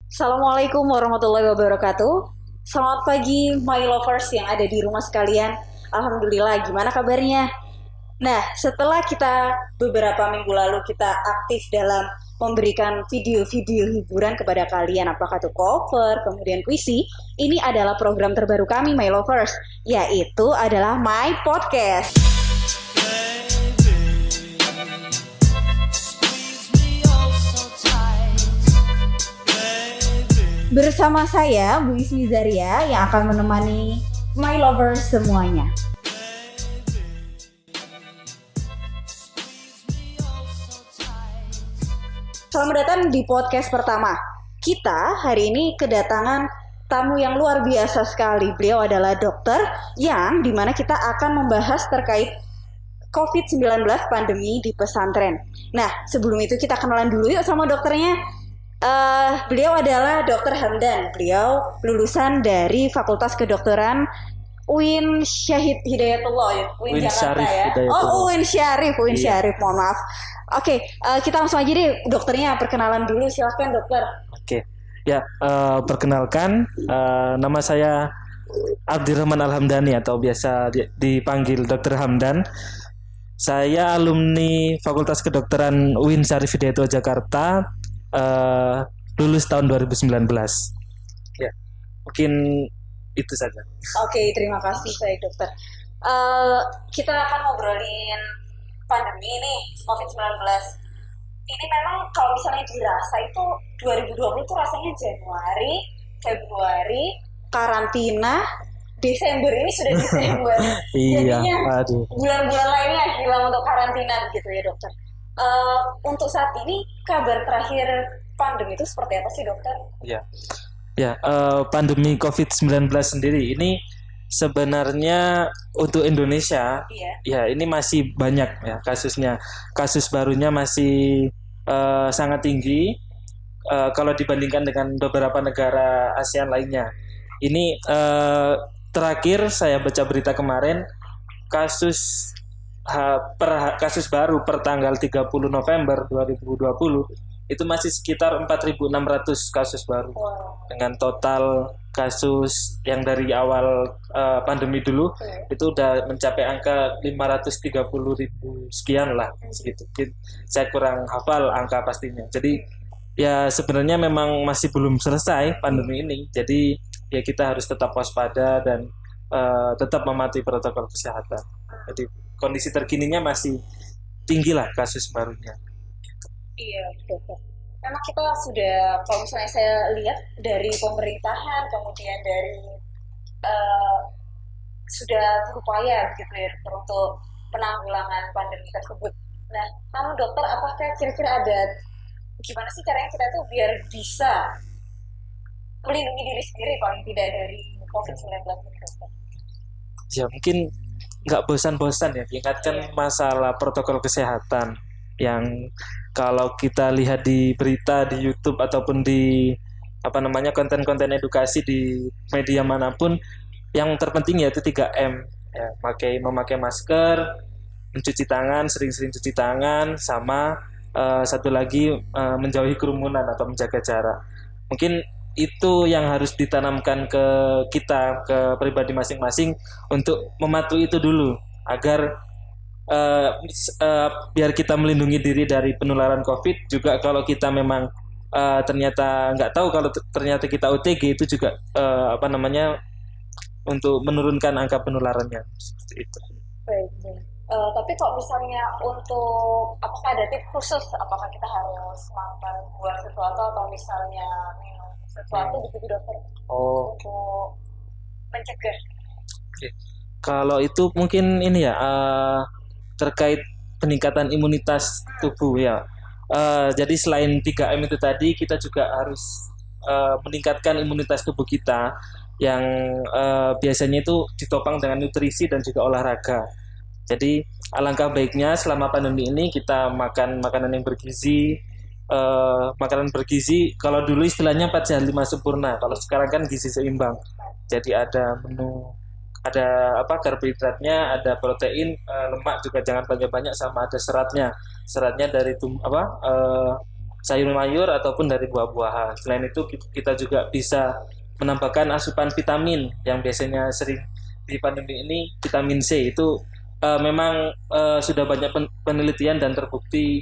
Assalamualaikum warahmatullahi wabarakatuh. Selamat pagi, my lovers yang ada di rumah sekalian. Alhamdulillah, gimana kabarnya? Nah, setelah kita beberapa minggu lalu kita aktif dalam memberikan video-video hiburan kepada kalian, apakah itu cover, kemudian puisi, ini adalah program terbaru kami, my lovers, yaitu adalah My Podcast. Bersama saya, Bu Ismi Zaria, yang akan menemani my lovers semuanya. Selamat datang di podcast pertama. Kita hari ini kedatangan tamu yang luar biasa sekali. Beliau adalah dokter yang dimana kita akan membahas terkait COVID-19 pandemi di pesantren. Nah, sebelum itu kita kenalan dulu yuk sama dokternya. Beliau adalah Dr. Hamdan. Beliau lulusan dari Fakultas Kedokteran UIN Syahid Hidayatullah ya, UIN Jakarta Syarif ya. Hidayatullah. UIN Syarif, Iya. Syarif. Mohon maaf. Oke, kita langsung aja deh dokternya perkenalan dulu. Silahkan dokter. Oke, ya perkenalkan nama saya Abdirrahman Alhamdani atau biasa dipanggil Dr. Hamdan. Saya alumni Fakultas Kedokteran UIN Syarif Hidayatullah Jakarta, lulus tahun 2019. Ya, mungkin itu saja. Oke, terima kasih baik dokter. Kita akan ngobrolin pandemi ini COVID-19. Ini memang kalau misalnya dirasa itu 2020 tuh rasanya Januari, Februari, karantina, Desember ini sudah Desember. Iya, Jadinya aduh. bulan-bulan lainnya hilang untuk karantina gitu ya dokter. Untuk saat ini kabar terakhir pandemi itu seperti apa sih dokter? Ya, pandemi COVID-19 sendiri ini sebenarnya untuk Indonesia, Iya. ya ini masih banyak ya kasusnya. Kasus barunya masih sangat tinggi kalau dibandingkan dengan beberapa negara ASEAN lainnya. Ini terakhir saya baca berita kemarin, kasus kasus baru per tanggal 30 November 2020 itu masih sekitar 4.600 kasus baru, Wow. dengan total kasus yang dari awal pandemi dulu itu udah mencapai angka 530.000 sekian lah segitu. Saya kurang hafal angka pastinya. Jadi ya sebenarnya memang masih belum selesai pandemi ini. Jadi ya kita harus tetap waspada dan tetap mematuhi protokol kesehatan. Jadi kondisi terkininya masih tinggi lah kasus barunya. Iya, dokter. Memang kita sudah, kalau misalnya saya lihat dari pemerintahan, kemudian dari eh, sudah berupaya begitu ya dokter untuk penanggulangan pandemi tersebut. Nah, namun dokter, apakah kira-kira ada gimana sih caranya kita tuh biar bisa melindungi diri sendiri paling tidak dari COVID-19 ini dokter? Ya mungkin nggak bosan-bosan ya ingatkan masalah protokol kesehatan yang kalau kita lihat di berita di YouTube ataupun di konten-konten edukasi di media manapun, yang terpenting yaitu 3M ya, memakai masker, mencuci tangan, sering-sering cuci tangan, sama satu lagi menjauhi kerumunan atau menjaga jarak. Mungkin itu yang harus ditanamkan ke kita, ke pribadi masing-masing untuk mematuhi itu dulu agar biar kita melindungi diri dari penularan COVID. Juga kalau kita memang ternyata nggak tahu, kalau ternyata kita OTG itu juga untuk menurunkan angka penularannya seperti itu. Baik, baik. Tapi kalau misalnya untuk apakah ada tips khusus, apakah kita harus makan buah sesuatu atau misalnya minum sesuatu begitu dokter Oh, untuk mencegah? oke. Kalau itu mungkin ini ya terkait peningkatan imunitas tubuh ya. Jadi selain 3M itu tadi, kita juga harus meningkatkan imunitas tubuh kita yang biasanya itu ditopang dengan nutrisi dan juga olahraga. Jadi alangkah baiknya selama pandemi ini kita makan makanan yang bergizi. Makanan bergizi, kalau dulu istilahnya 4 sehat 5 sempurna, kalau sekarang kan gizi seimbang. Jadi ada menu, ada karbohidratnya, ada protein, lemak juga jangan banyak-banyak, sama ada seratnya. Seratnya dari sayur mayur ataupun dari buah-buahan. Selain itu kita juga bisa menambahkan asupan vitamin yang biasanya sering di pandemi ini, vitamin C itu memang sudah banyak penelitian dan terbukti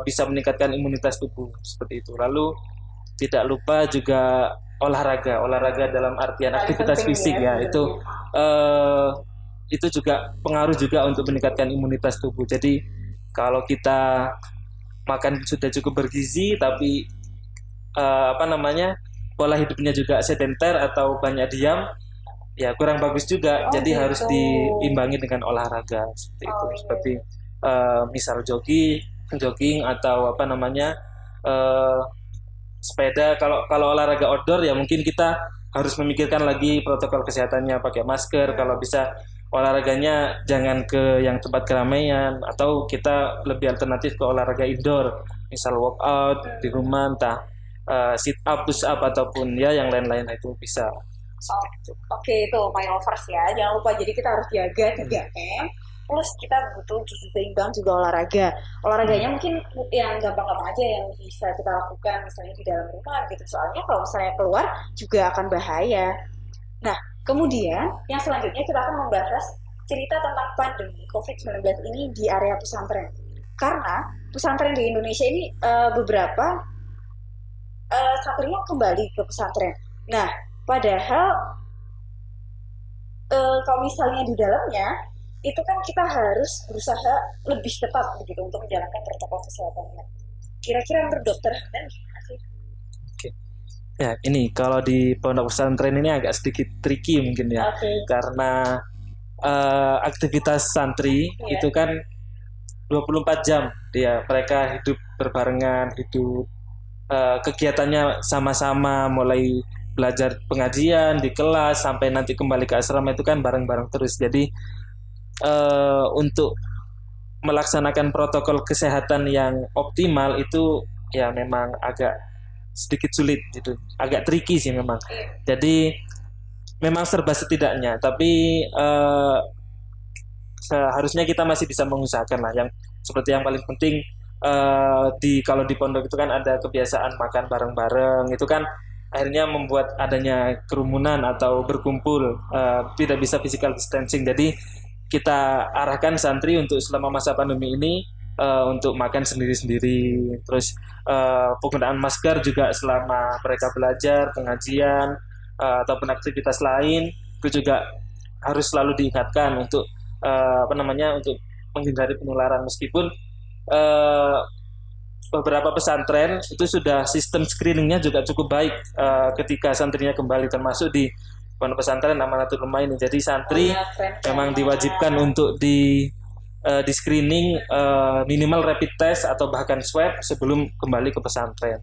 bisa meningkatkan imunitas tubuh seperti itu. Lalu tidak lupa juga olahraga dalam artian aktivitas fisik ya, itu juga pengaruh juga untuk meningkatkan imunitas tubuh. Jadi kalau kita makan sudah cukup bergizi tapi pola hidupnya juga sedenter atau banyak diam, ya kurang bagus juga. Jadi harus diimbangi dengan olahraga seperti itu. Seperti misal jogging atau sepeda. Kalau olahraga outdoor ya mungkin kita harus memikirkan lagi protokol kesehatannya, pakai masker. Kalau bisa olahraganya jangan ke yang tempat keramaian, atau kita lebih alternatif ke olahraga indoor, misal workout di rumah, entah sit up, push up ataupun ya yang lain-lain itu bisa. Oke, itu my lovers ya. Jangan lupa, jadi kita harus jaga 3M. Plus kita butuh gizi seimbang juga olahraga. Olahraganya mungkin yang gampang-gampang aja yang bisa kita lakukan misalnya di dalam rumah gitu. Soalnya kalau misalnya keluar juga akan bahaya. Nah, kemudian yang selanjutnya kita akan membahas cerita tentang pandemi COVID-19 ini di area pesantren. Karena pesantren di Indonesia ini beberapa santrinya kembali ke pesantren. Nah, padahal kalau misalnya di dalamnya itu kan kita harus berusaha lebih ketat begitu untuk menjalankan protokol kesehatannya. Kira-kira menurut dokter Hamdan gimana sih? Oke. Ya, ini kalau di pondok pesantren ini agak sedikit tricky mungkin ya. Karena aktivitas santri itu kan 24 jam mereka hidup berbarengan, kegiatannya sama-sama, mulai belajar pengajian di kelas sampai nanti kembali ke asrama itu kan bareng-bareng terus. Jadi untuk melaksanakan protokol kesehatan yang optimal itu ya memang agak sedikit sulit gitu, agak tricky sih memang. Jadi memang serba setidaknya, tapi seharusnya kita masih bisa mengusahakan lah. Yang seperti yang paling penting kalau di pondok itu kan ada kebiasaan makan bareng-bareng, itu kan akhirnya membuat adanya kerumunan atau berkumpul, tidak bisa physical distancing. Jadi kita arahkan santri untuk selama masa pandemi ini untuk makan sendiri-sendiri, terus penggunaan masker juga selama mereka belajar, pengajian ataupun aktivitas lain itu juga harus selalu diingatkan untuk untuk menghindari penularan. Meskipun beberapa pesantren itu sudah sistem screeningnya juga cukup baik ketika santrinya kembali, termasuk di pondok pesantren Amanatul Ummah ini. Jadi santri memang diwajibkan untuk di screening minimal rapid test atau bahkan swab sebelum kembali ke pesantren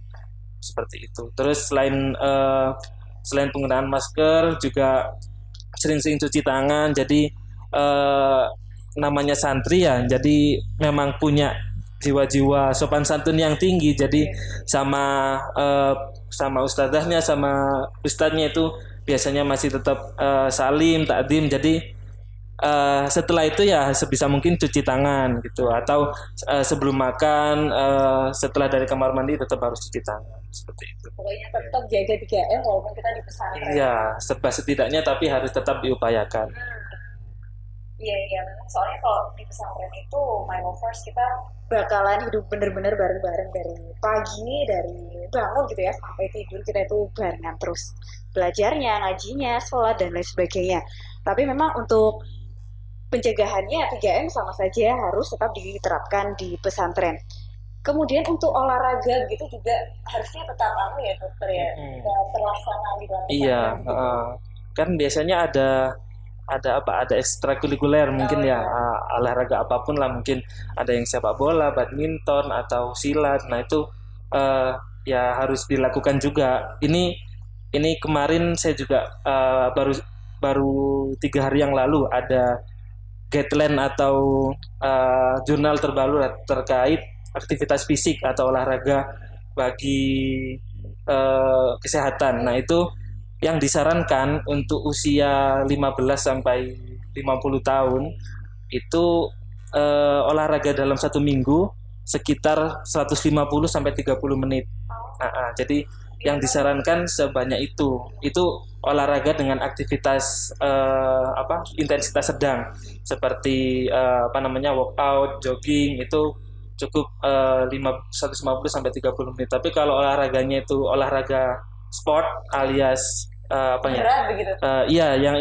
seperti itu. Terus selain penggunaan masker juga sering-sering cuci tangan. Jadi namanya santri ya, jadi memang punya jiwa-jiwa sopan santun yang tinggi. Jadi sama ustadzahnya, sama ustadznya itu biasanya masih tetap salim, takdim. Jadi setelah itu ya sebisa mungkin cuci tangan gitu, atau sebelum makan, setelah dari kamar mandi tetap harus cuci tangan seperti itu. Pokoknya tetap jaga 3M walaupun kita di pesantren. Iya, serba setidaknya, tapi harus tetap diupayakan. Iya, soalnya kalau di pesantren itu my lovers kita bakalan hidup bener-bener bareng-bareng dari pagi, dari bangun gitu ya sampai tidur, kita itu barengan terus belajarnya, ngajinya, sholat dan lain sebagainya. Tapi memang untuk pencegahannya 3M sama saja harus tetap diterapkan di pesantren. Kemudian untuk olahraga gitu juga harusnya tetap ya dokter ya, terlaksana di dalam pesantren. Iya, kan biasanya ada ekstrakurikuler mungkin olahraga apapun lah, mungkin ada yang sepak bola, badminton atau silat. Nah itu ya harus dilakukan juga. Ini kemarin saya juga baru 3 hari yang lalu ada guideline atau jurnal terbaru terkait aktivitas fisik atau olahraga bagi kesehatan. Nah itu yang disarankan untuk usia 15 sampai 50 tahun itu olahraga dalam 1 minggu sekitar 150 sampai 30 menit. Jadi yang disarankan sebanyak itu olahraga dengan aktivitas intensitas sedang seperti workout, jogging itu cukup 150 sampai 30 menit. Tapi kalau olahraganya itu olahraga sport alias berat begitu. Iya, yang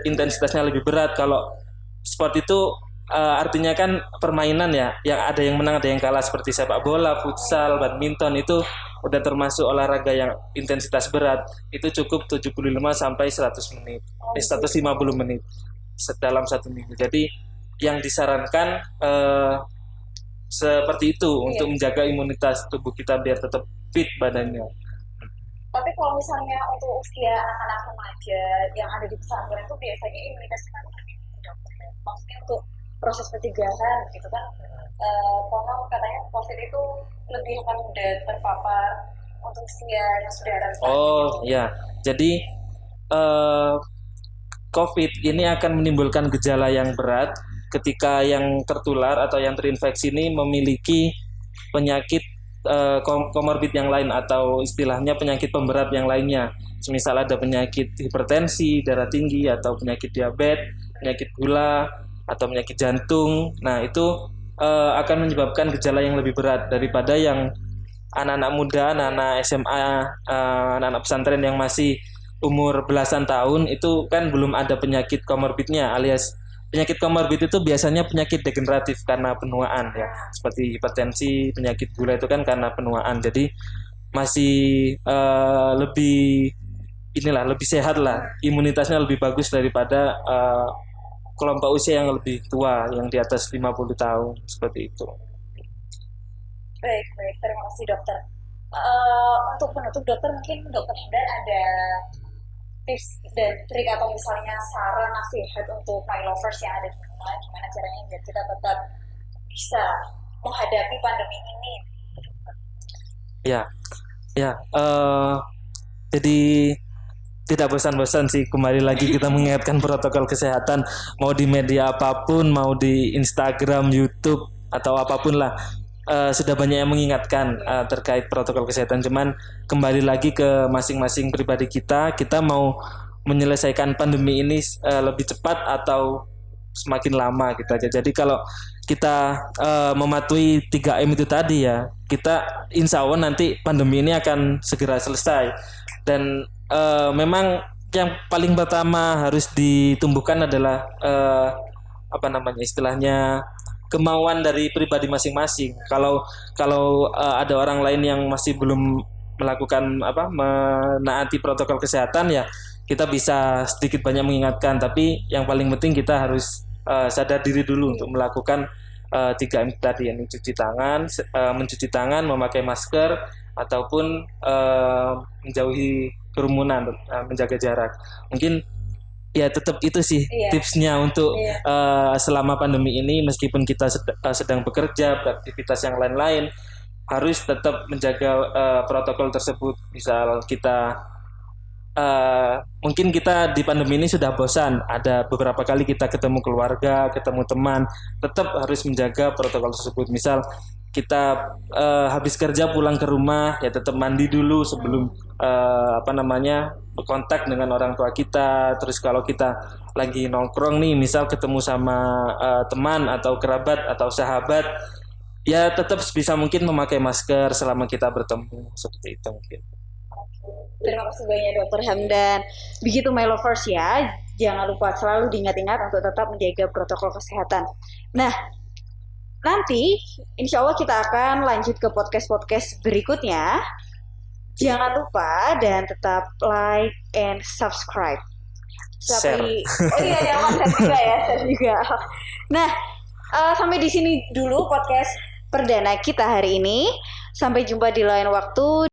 intensitasnya lebih berat. Kalau sport itu artinya kan permainan ya, yang ada yang menang, ada yang kalah seperti sepak bola, futsal, badminton itu udah termasuk olahraga yang intensitas berat. Itu cukup 75 sampai 100 menit. 150 menit dalam 1 minggu. Jadi yang disarankan seperti itu untuk menjaga imunitas tubuh kita biar tetap fit badannya. Tapi kalau misalnya untuk usia anak-anak remaja yang ada di pesantren itu biasanya imunitasnya kan dokter. Maksudnya untuk proses pencegahan gitu kan, konon katanya COVID itu lebih akan mudah terpapar untuk usia yang sudah renta. Ya, jadi COVID ini akan menimbulkan gejala yang berat ketika yang tertular atau yang terinfeksi ini memiliki penyakit komorbid yang lain atau istilahnya penyakit pemberat yang lainnya. Semisal ada penyakit hipertensi, darah tinggi, atau penyakit diabetes, penyakit gula, atau penyakit jantung. Nah, itu akan menyebabkan gejala yang lebih berat daripada yang anak-anak muda, anak-anak SMA, anak-anak pesantren yang masih umur belasan tahun itu kan belum ada penyakit komorbidnya, alias penyakit komorbid itu biasanya penyakit degeneratif karena penuaan ya, seperti hipertensi, penyakit gula itu kan karena penuaan. Jadi masih lebih sehat lah, imunitasnya lebih bagus daripada kelompok usia yang lebih tua, yang di atas 50 tahun seperti itu. Baik, terima kasih dokter. Untuk penutup dokter, mungkin dokter Hamdan ada tips dan trik atau misalnya saran nasihat untuk my lovers yang ada di rumah, gimana caranya biar kita tetap bisa menghadapi pandemi ini? Jadi tidak bosan-bosan sih, kembali lagi kita mengingatkan protokol kesehatan, mau di media apapun, mau di Instagram, YouTube atau apapun lah. Sudah banyak yang mengingatkan terkait protokol kesehatan. Cuman kembali lagi ke masing-masing pribadi kita mau menyelesaikan pandemi ini lebih cepat atau semakin lama gitu aja. Jadi kalau kita mematuhi 3M itu tadi ya, kita insya Allah nanti pandemi ini akan segera selesai. Dan memang yang paling pertama harus ditumbuhkan adalah istilahnya kemauan dari pribadi masing-masing. Kalau ada orang lain yang masih belum melakukan menaati protokol kesehatan ya, kita bisa sedikit banyak mengingatkan. Tapi yang paling penting kita harus sadar diri dulu untuk melakukan 3M tadi, yang mencuci tangan, memakai masker, ataupun menjauhi kerumunan, menjaga jarak. Mungkin ya tetap itu sih tipsnya untuk selama pandemi ini, meskipun kita sedang bekerja, beraktivitas yang lain-lain, harus tetap menjaga protokol tersebut. Misal kita mungkin kita di pandemi ini sudah bosan, ada beberapa kali kita ketemu keluarga, ketemu teman, tetap harus menjaga protokol tersebut. Misal kita habis kerja pulang ke rumah ya tetap mandi dulu sebelum berkontak dengan orang tua kita. Terus kalau kita lagi nongkrong nih, misal ketemu sama teman atau kerabat atau sahabat, ya tetap bisa mungkin memakai masker selama kita bertemu, seperti itu mungkin. Terima kasih banyak Dokter Hamdan. Begitu my lovers ya, jangan lupa selalu diingat-ingat untuk tetap menjaga protokol kesehatan. Nah, nanti insya Allah kita akan lanjut ke podcast-podcast berikutnya. Jangan lupa dan tetap like and subscribe. Share. Share juga. Nah, sampai di sini dulu podcast perdana kita hari ini. Sampai jumpa di lain waktu